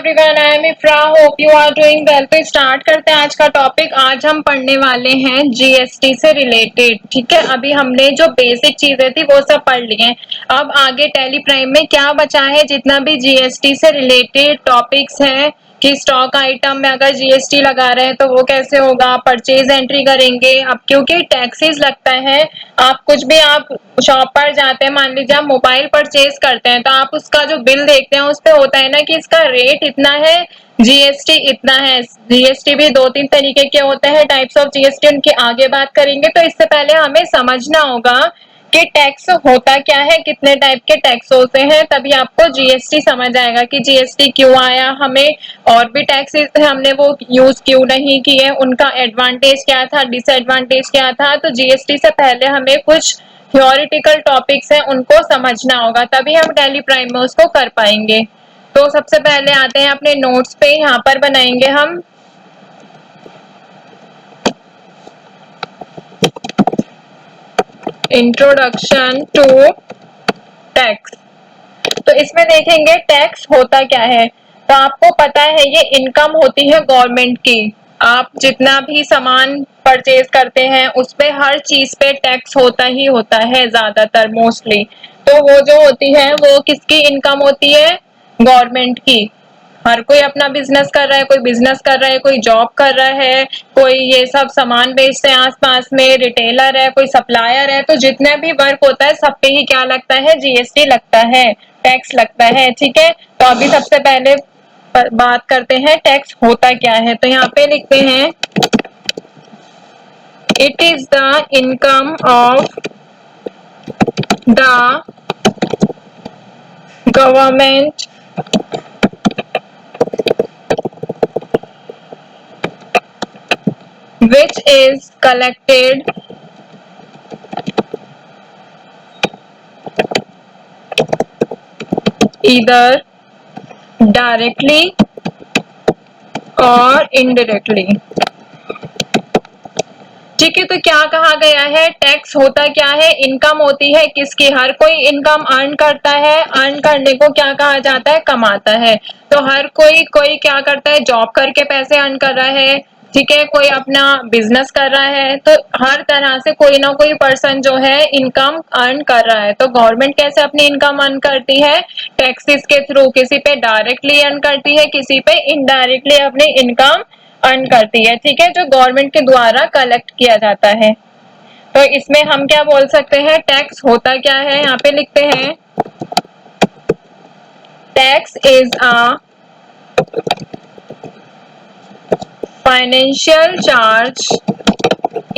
Everyone, I am Ifra, hope you are doing well. तो start करते हैं आज का टॉपिक। आज हम पढ़ने वाले हैं जीएसटी से रिलेटेड। ठीक है, अभी हमने जो बेसिक चीजें थी वो सब पढ़ ली हैं। अब आगे टैली प्राइम में क्या बचा है, जितना भी जीएसटी से रिलेटेड टॉपिक्स हैं कि स्टॉक आइटम में अगर जीएसटी लगा रहे हैं तो वो कैसे होगा, परचेज एंट्री करेंगे। अब क्योंकि टैक्सेस लगता है, आप कुछ भी आप शॉप पर जाते हैं, मान लीजिए आप मोबाइल परचेज करते हैं तो आप उसका जो बिल देखते हैं उस पे होता है ना कि इसका रेट इतना है, जीएसटी इतना है। जीएसटी भी दो तीन तरीके के होते हैं, टाइप्स ऑफ जीएसटी, उनकी आगे बात करेंगे। तो इससे पहले हमें समझना होगा कि टैक्स होता क्या है, कितने टाइप के टैक्स होते हैं, तभी आपको जीएसटी समझ आएगा कि जीएसटी क्यों आया हमें, और भी टैक्सेस हमने वो यूज क्यों नहीं किए, उनका एडवांटेज क्या था, डिसएडवांटेज क्या था। तो जीएसटी से पहले हमें कुछ थ्योरेटिकल टॉपिक्स हैं उनको समझना होगा, तभी हम टैली प्राइम में उसको कर पाएंगे। तो सबसे पहले आते हैं अपने नोट्स पे, यहाँ पर बनाएंगे हम इंट्रोडक्शन टू टैक्स। तो इसमें देखेंगे टैक्स होता क्या है। तो आपको पता है ये इनकम होती है गवर्नमेंट की। आप जितना भी सामान परचेज करते हैं उस पे हर चीज पे टैक्स होता ही होता है, ज्यादातर मोस्टली। तो वो जो होती है वो किसकी इनकम होती है, गवर्नमेंट की। हर कोई अपना बिजनेस कर रहा है, कोई बिजनेस कर रहा है, कोई जॉब कर रहा है, कोई ये सब सामान बेचते हैं आसपास में, रिटेलर है, कोई सप्लायर है। तो जितना भी वर्क होता है सब पे ही क्या लगता है, जीएसटी लगता है, टैक्स लगता है। ठीक है, तो अभी सबसे पहले बात करते हैं टैक्स होता क्या है। तो यहाँ पे लिखते हैं it is the income of the government which is collected either directly or indirectly। ठीक है, तो क्या कहा गया है, टैक्स होता क्या है, इनकम होती है किसकी, हर कोई इनकम अर्न करता है। अर्न करने को क्या कहा जाता है, कमाता है। तो हर कोई कोई क्या करता है, जॉब करके पैसे अर्न कर रहा है। ठीक है, कोई अपना बिजनेस कर रहा है। तो हर तरह से कोई ना कोई पर्सन जो है इनकम अर्न कर रहा है। तो गवर्नमेंट कैसे अपनी इनकम अर्न करती है, टैक्सेस के थ्रू। किसी पे डायरेक्टली अर्न करती है, किसी पे इनडायरेक्टली अपनी इनकम अर्न करती है। ठीक है, जो गवर्नमेंट के द्वारा कलेक्ट किया जाता है। तो इसमें हम क्या बोल सकते हैं, टैक्स होता क्या है, यहाँ पे लिखते हैं tax is a financial charge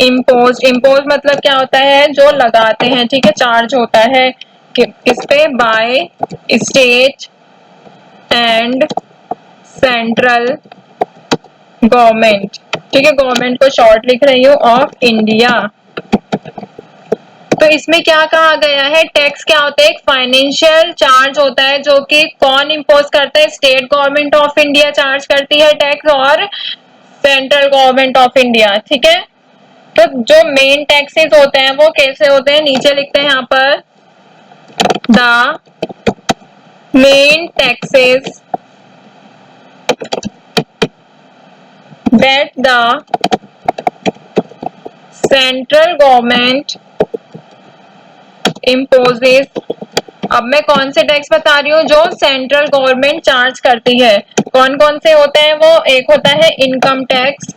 impose. Impose मतलब क्या होता है, जो लगाते हैं। ठीक है, चार्ज होता है किस पे, by state and central government. ठीक है, गवर्नमेंट को शॉर्ट लिख रही हूँ, ऑफ इंडिया। तो इसमें क्या कहा गया है, टैक्स क्या होता है, एक फाइनेंशियल चार्ज होता है जो कि कौन इम्पोज करता है, state government of India charge करती है टैक्स, और सेंट्रल गवर्नमेंट ऑफ इंडिया। ठीक है, तो जो मेन टैक्सेस होते हैं वो कैसे होते हैं, नीचे लिखते हैं यहाँ पर the main taxes that the central government imposes। अब मैं कौन से टैक्स बता रही हूँ, जो सेंट्रल गवर्नमेंट चार्ज करती है। कौन कौन से होते हैं वो, एक होता है इनकम टैक्स,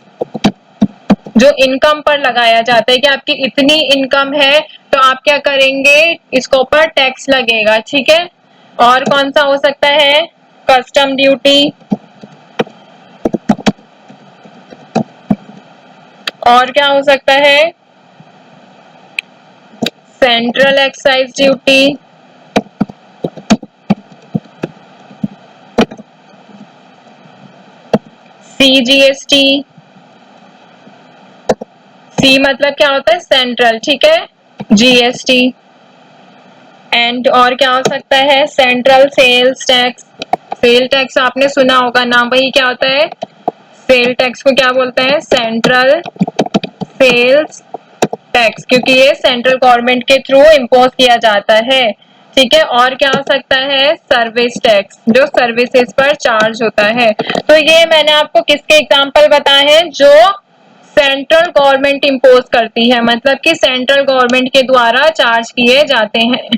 जो इनकम पर लगाया जाता है कि आपकी इतनी इनकम है तो आप क्या करेंगे, इसके ऊपर टैक्स लगेगा। ठीक है, और कौन सा हो सकता है, कस्टम ड्यूटी, और क्या हो सकता है, सेंट्रल एक्साइज ड्यूटी, सीजीएसटी। सी मतलब क्या होता है, सेंट्रल। ठीक है, जीएसटी, एंड और क्या हो सकता है, central sales tax. Sale tax आपने सुना होगा नाम, वही क्या होता है, सेल टैक्स को क्या बोलते हैं, सेंट्रल सेल्स टैक्स, क्योंकि ये सेंट्रल गवर्नमेंट के थ्रू इम्पोज किया जाता है। ठीक है। और क्या हो सकता है, सर्विस टैक्स, जो सर्विसेज पर चार्ज होता है। तो ये मैंने आपको किसके एग्जांपल बताए हैं, जो सेंट्रल गवर्नमेंट इम्पोज करती है, मतलब कि सेंट्रल गवर्नमेंट के द्वारा चार्ज किए जाते हैं।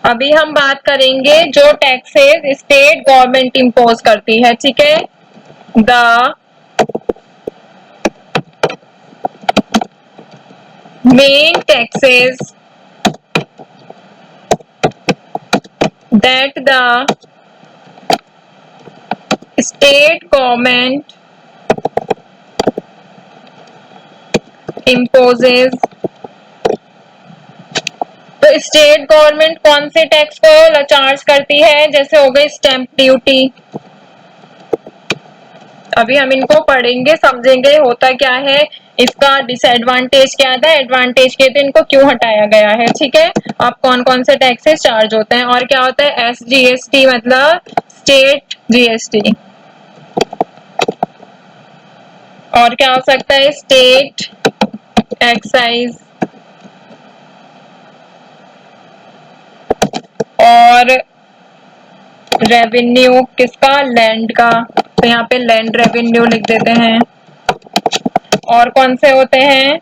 अभी हम बात करेंगे जो टैक्सेस स्टेट गवर्नमेंट इम्पोज करती है। ठीक है, the main taxes that the state government imposes। तो स्टेट गवर्नमेंट कौन से टैक्स को चार्ज करती है, जैसे हो गई स्टैंप ड्यूटी। अभी हम इनको पढ़ेंगे, समझेंगे होता क्या है, इसका डिसएडवांटेज क्या था, एडवांटेज क्या था, इनको क्यों हटाया गया है। ठीक है, अब कौन कौन से टैक्सेस चार्ज होते हैं। और क्या होता है SGST, मतलब स्टेट GST। और क्या हो सकता है, स्टेट एक्साइज। और रेवेन्यू किसका, लैंड का, तो यहाँ पे लैंड रेवेन्यू लिख देते हैं। और कौन से होते हैं,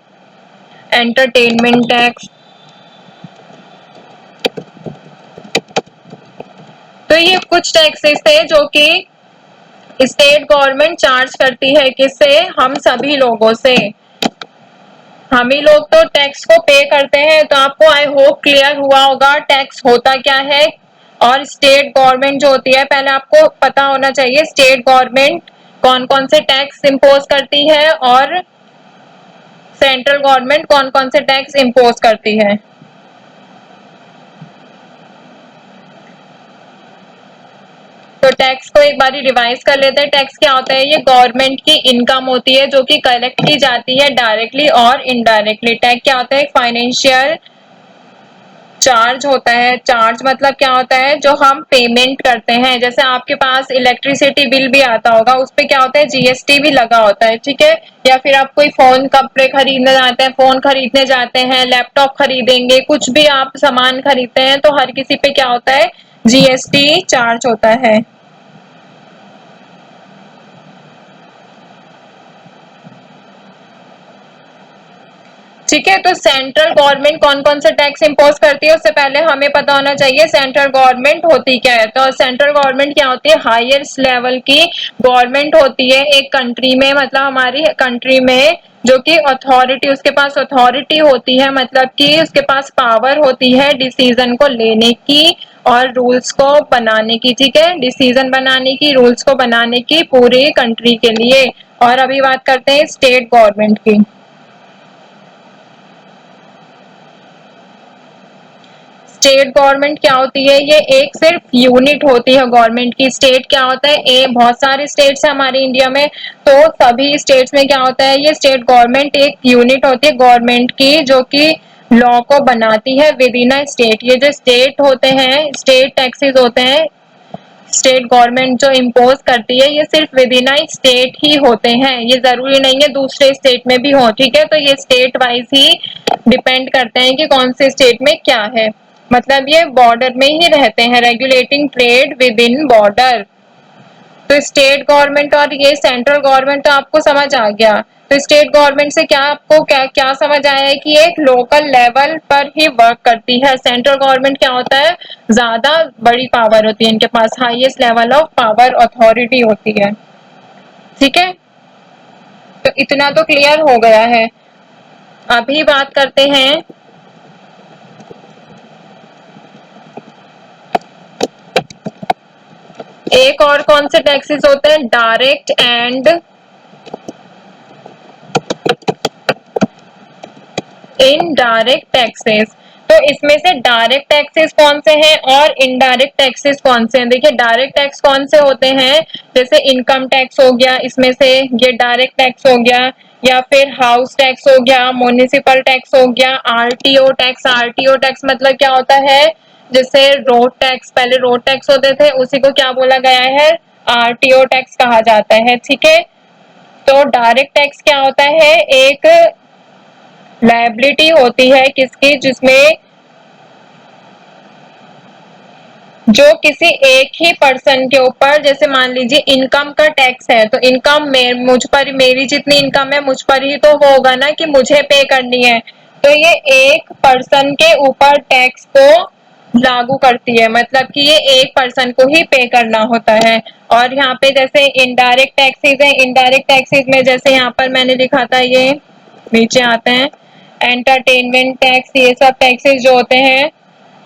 एंटरटेनमेंट टैक्स। तो ये कुछ टैक्सेस थे जो कि स्टेट गवर्नमेंट चार्ज करती है, किससे, हम सभी लोगों से। हम ही लोग तो टैक्स को पे करते हैं। तो आपको आई होप क्लियर हुआ होगा टैक्स होता क्या है। और स्टेट गवर्नमेंट जो होती है, पहले आपको पता होना चाहिए स्टेट गवर्नमेंट कौन कौन से टैक्स इम्पोज करती है और सेंट्रल गवर्नमेंट कौन कौन से टैक्स इम्पोज करती है। तो टैक्स को एक बार रिवाइज कर लेते हैं। टैक्स क्या होता है, ये गवर्नमेंट की इनकम होती है जो कि कलेक्ट की जाती है डायरेक्टली और इनडायरेक्टली। टैक्स क्या होता है, फाइनेंशियल चार्ज होता है। चार्ज मतलब क्या होता है, जो हम पेमेंट करते हैं। जैसे आपके पास इलेक्ट्रिसिटी बिल भी आता होगा, उस पे क्या होता है, GST भी लगा होता है। ठीक है, या फिर आप कोई फोन कपड़े खरीदने जाते हैं, फोन खरीदने जाते हैं, लैपटॉप खरीदेंगे, कुछ भी आप सामान खरीदते हैं, तो हर किसी पे क्या होता है, GST चार्ज होता है। ठीक है, तो सेंट्रल गवर्नमेंट कौन कौन से टैक्स इंपोज करती है, उससे पहले हमें पता होना चाहिए सेंट्रल गवर्नमेंट होती क्या है। तो सेंट्रल गवर्नमेंट क्या होती है, हाईएस्ट लेवल की गवर्नमेंट होती है एक कंट्री में, मतलब हमारी कंट्री में, जो कि अथॉरिटी, उसके पास अथॉरिटी होती है, मतलब कि उसके पास पावर होती है डिसीजन को लेने की और रूल्स को बनाने की। ठीक है, डिसीजन बनाने की, रूल्स को बनाने की पूरी कंट्री के लिए। और अभी बात करते हैं स्टेट गवर्नमेंट की। स्टेट गवर्नमेंट क्या होती है, ये एक सिर्फ यूनिट होती है गवर्नमेंट की। स्टेट क्या होता है, बहुत सारे स्टेट्स है हमारे इंडिया में, तो सभी स्टेट्स में क्या होता है, ये स्टेट गवर्नमेंट एक यूनिट होती है गवर्नमेंट की, जो कि लॉ को बनाती है विद इन अ स्टेट। ये जो स्टेट होते हैं, स्टेट टैक्सेस होते हैं, स्टेट गवर्नमेंट जो इम्पोज करती है, ये सिर्फ विद इन अ स्टेट ही होते हैं, ये जरूरी नहीं है दूसरे स्टेट में भी हो। ठीक है, तो ये स्टेट वाइज ही डिपेंड करते हैं कि कौन से स्टेट में क्या है, मतलब ये बॉर्डर में ही रहते हैं, regulating trade with in border. तो स्टेट गवर्नमेंट और ये सेंट्रल गवर्नमेंट तो आपको समझ आ गया। तो स्टेट गवर्नमेंट से क्या आपको क्या क्या समझ आया है कि एक लोकल लेवल पर ही वर्क करती है। सेंट्रल गवर्नमेंट क्या होता है, ज्यादा बड़ी पावर होती है, इनके पास highest level of power authority होती है। ठीक है, तो इतना तो क्लियर हो गया है। अभी बात करते हैं एक और कौन से टैक्सेस होते हैं, डायरेक्ट एंड इनडायरेक्ट टैक्सेस। तो इसमें से डायरेक्ट टैक्सेस कौन से हैं और इनडायरेक्ट टैक्सेस कौन से हैं। देखिए डायरेक्ट टैक्स कौन से होते हैं, जैसे इनकम टैक्स हो गया, इसमें से ये डायरेक्ट टैक्स हो गया, या फिर हाउस टैक्स हो गया, म्युनिसिपल टैक्स हो गया, आरटीओ टैक्स। आरटीओ टैक्स मतलब क्या होता है, जैसे रोड टैक्स, पहले रोड टैक्स होते थे, उसी को क्या बोला गया है, आरटीओ टैक्स कहा जाता है। ठीक है, तो डायरेक्ट टैक्स क्या होता है, एक लायबिलिटी होती है किसकी, जिसमें जो किसी एक ही पर्सन के ऊपर, जैसे मान लीजिए इनकम का टैक्स है, तो इनकम मुझ पर, मेरी जितनी इनकम है मुझ पर ही तो वो होगा ना कि मुझे पे करनी है। तो ये एक पर्सन के ऊपर टैक्स को लागू करती है, मतलब कि ये एक पर्सन को ही पे करना होता है। और यहाँ पे जैसे इनडायरेक्ट टैक्सेस है, इनडायरेक्ट टैक्सेस में जैसे यहाँ पर मैंने लिखा था, ये नीचे आते हैं एंटरटेनमेंट टैक्स, ये सब टैक्सेस जो होते हैं,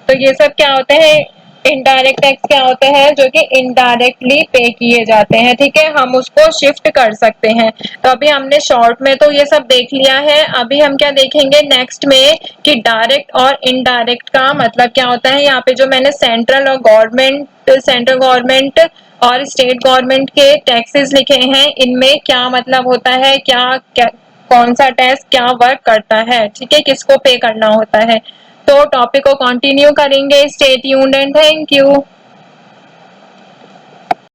तो ये सब क्या होते हैं, इनडायरेक्ट टैक्स क्या होते हैं, जो कि इनडायरेक्टली पे किए जाते हैं। ठीक है, हम उसको शिफ्ट कर सकते हैं। तो अभी हमने शॉर्ट में तो ये सब देख लिया है। अभी हम क्या देखेंगे नेक्स्ट में कि डायरेक्ट और इनडायरेक्ट का मतलब क्या होता है। यहाँ पे जो मैंने सेंट्रल गवर्नमेंट और स्टेट गवर्नमेंट के टैक्सेस लिखे हैं, इनमें क्या मतलब होता है, क्या कौन सा टैक्स क्या वर्क करता है, ठीक है, किसको पे करना होता है। तो टॉपिक को कंटिन्यू करेंगे। Stay tuned and thank you.